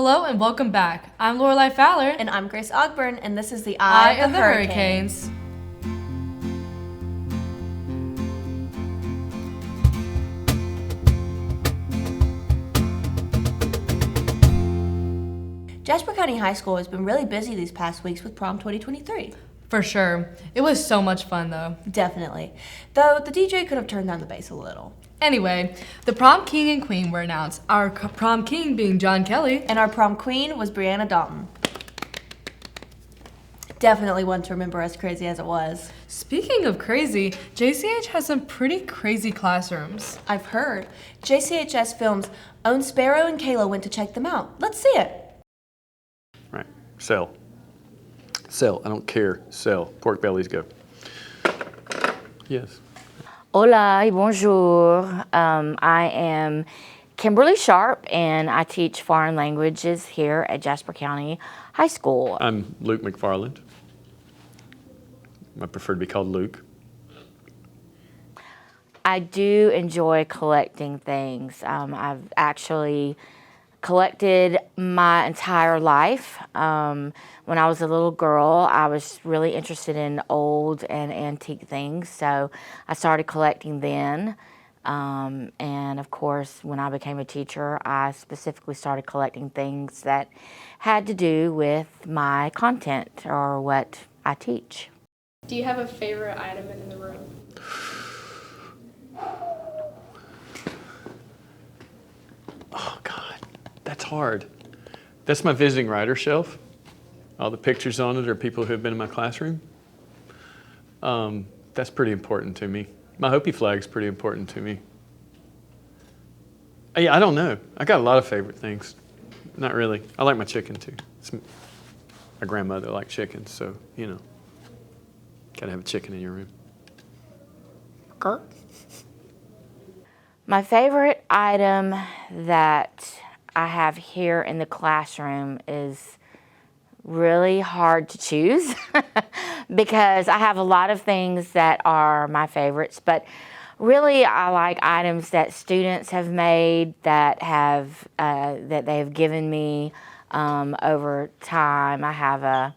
Hello and welcome back. I'm Lorilei Fowler. And I'm Grace Ogburn, and this is the Eye of the Hurricanes. Jasper County High School has been really busy these past weeks with Prom 2023. For sure. It was so much fun though. Definitely. Though the DJ could have turned down the bass a little. Anyway, the prom king and queen were announced. Our prom king being John Kelly. And our prom queen was Brianna Dalton. Definitely one to remember, as crazy as it was. Speaking of crazy, JCH has some pretty crazy classrooms. I've heard. JCHS Films' own Sparrow and Kayla went to check them out. Let's see it. Right. Sell. Sell. I don't care. Sell. Pork bellies go. Yes. Hola y bonjour. I am Kimberly Sharp, and I teach foreign languages here at Jasper County High School. I'm Luke McFarland. I prefer to be called Luke. I do enjoy collecting things. I've actually collected my entire life. When I was a little girl, I was really interested in old and antique things, so I started collecting then. And of course, when I became a teacher, I specifically started collecting things that had to do with my content or what I teach. Do you have a favorite item in the room? Oh, God. That's hard. That's my visiting writer shelf. All the pictures on it are people who have been in my classroom. That's pretty important to me. My Hopi flag's pretty important to me. Yeah, I don't know. I got a lot of favorite things. Not really. I like my chicken too. My grandmother liked chicken, so, you know, gotta have a chicken in your room. My favorite item that I have here in the classroom is really hard to choose because I have a lot of things that are my favorites, but really I like items that students have made that have that they have given me over time. I have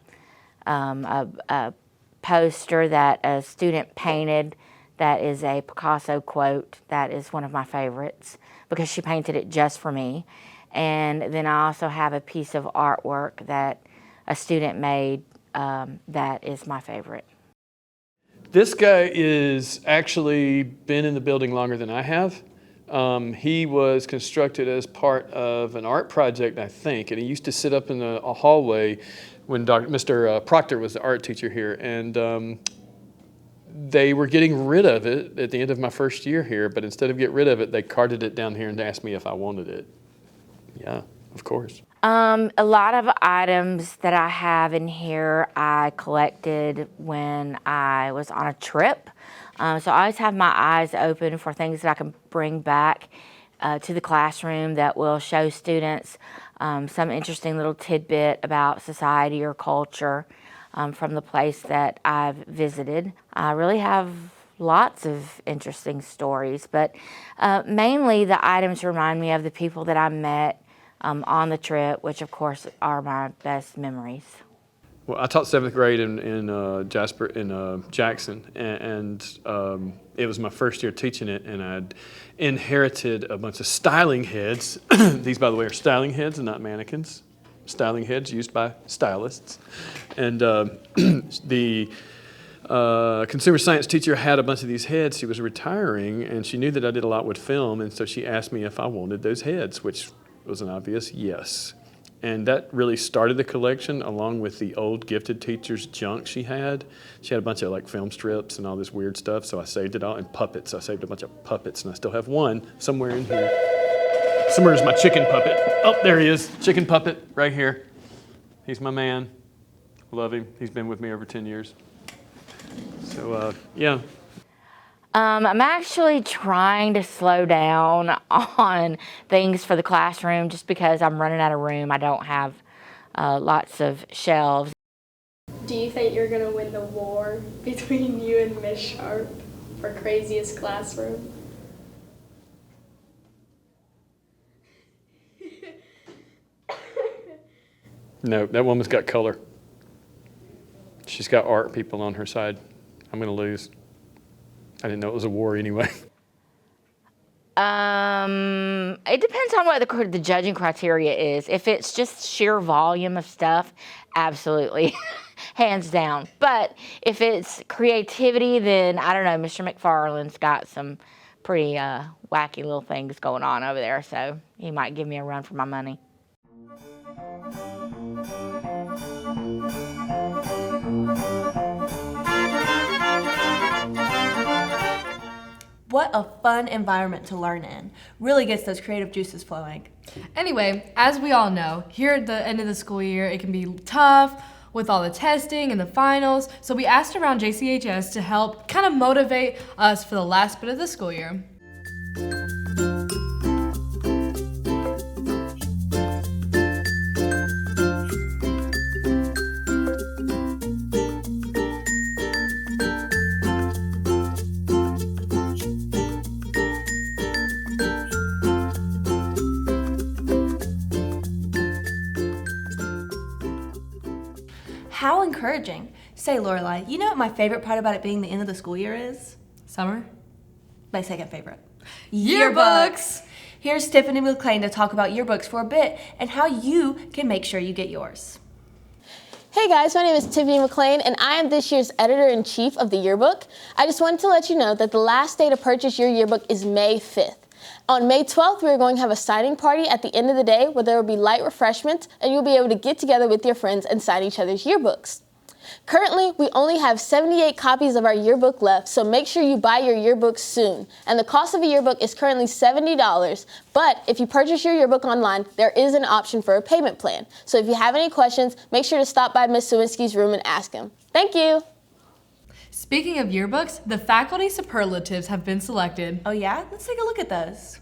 a poster that a student painted that is a Picasso quote that is one of my favorites because she painted it just for me. And then I also have a piece of artwork that a student made that is my favorite. This guy is actually been in the building longer than I have. He was constructed as part of an art project, I think, and he used to sit up in a hallway when Mr. Proctor was the art teacher here, and they were getting rid of it at the end of my first year here, but instead of get rid of it, they carted it down here and asked me if I wanted it. Yeah, of course. A lot of items that I have in here I collected when I was on a trip. So I always have my eyes open for things that I can bring back to the classroom that will show students some interesting little tidbit about society or culture from the place that I've visited. I really have lots of interesting stories, but mainly the items remind me of the people that I met on the trip, which of course are my best memories. Well, I taught 7th grade in Jasper, in Jackson, and it was my first year teaching it, and I'd inherited a bunch of styling heads. These, by the way, are styling heads and not mannequins. Styling heads used by stylists. And the consumer science teacher had a bunch of these heads. She was retiring, and she knew that I did a lot with film, and so she asked me if I wanted those heads, which was an obvious yes. And that really started the collection, along with the old gifted teacher's junk she had. She had a bunch of like film strips and all this weird stuff, so I saved it all, and puppets. I saved a bunch of puppets, and I still have one somewhere in here. Somewhere's my chicken puppet. Oh, there he is, chicken puppet right here. He's my man. Love him. He's been with me over 10 years. So, yeah. I'm actually trying to slow down on things for the classroom just because I'm running out of room. I don't have lots of shelves. Do you think you're going to win the war between you and Miss Sharp for craziest classroom? No, that woman's got color. She's got art people on her side. I'm going to lose. I didn't know it was a war anyway. It depends on what the judging criteria is. If it's just sheer volume of stuff, absolutely, hands down. But if it's creativity, then I don't know. Mr. McFarland's got some pretty wacky little things going on over there, so he might give me a run for my money. What a fun environment to learn in. Really gets those creative juices flowing. Anyway, as we all know, here at the end of the school year, it can be tough with all the testing and the finals. So we asked around JCHS to help kind of motivate us for the last bit of the school year. How encouraging. Say, Lorilei, you know what my favorite part about it being the end of the school year is? Summer? My second favorite. Yearbooks! Here's Tiffani McClain to talk about yearbooks for a bit and how you can make sure you get yours. Hey guys, my name is Tiffani McClain and I am this year's editor-in-chief of the yearbook. I just wanted to let you know that the last day to purchase your yearbook is May 5th. On May 12th, we're going to have a signing party at the end of the day where there will be light refreshments and you'll be able to get together with your friends and sign each other's yearbooks. Currently, we only have 78 copies of our yearbook left, so make sure you buy your yearbook soon. And the cost of a yearbook is currently $70, but if you purchase your yearbook online, there is an option for a payment plan. So if you have any questions, make sure to stop by Ms. Suwinski's room and ask him. Thank you. Speaking of yearbooks, the faculty superlatives have been selected. Oh yeah? Let's take a look at those.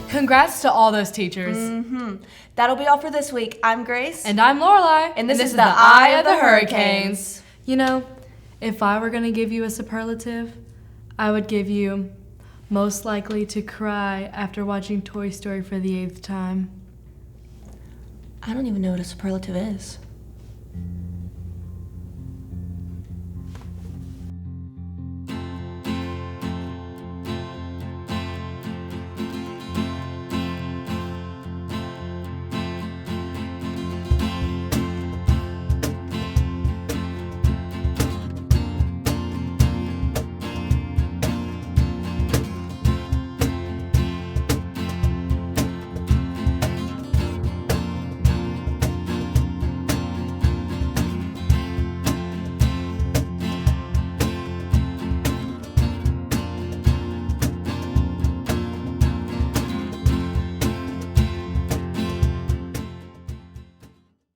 Congrats to all those teachers. That'll be all for this week. I'm Grace. And I'm Lorilei. And this is the Eye of the Hurricanes. You know, if I were going to give you a superlative, I would give you most likely to cry after watching Toy Story for the 8th time. I don't even know what a superlative is.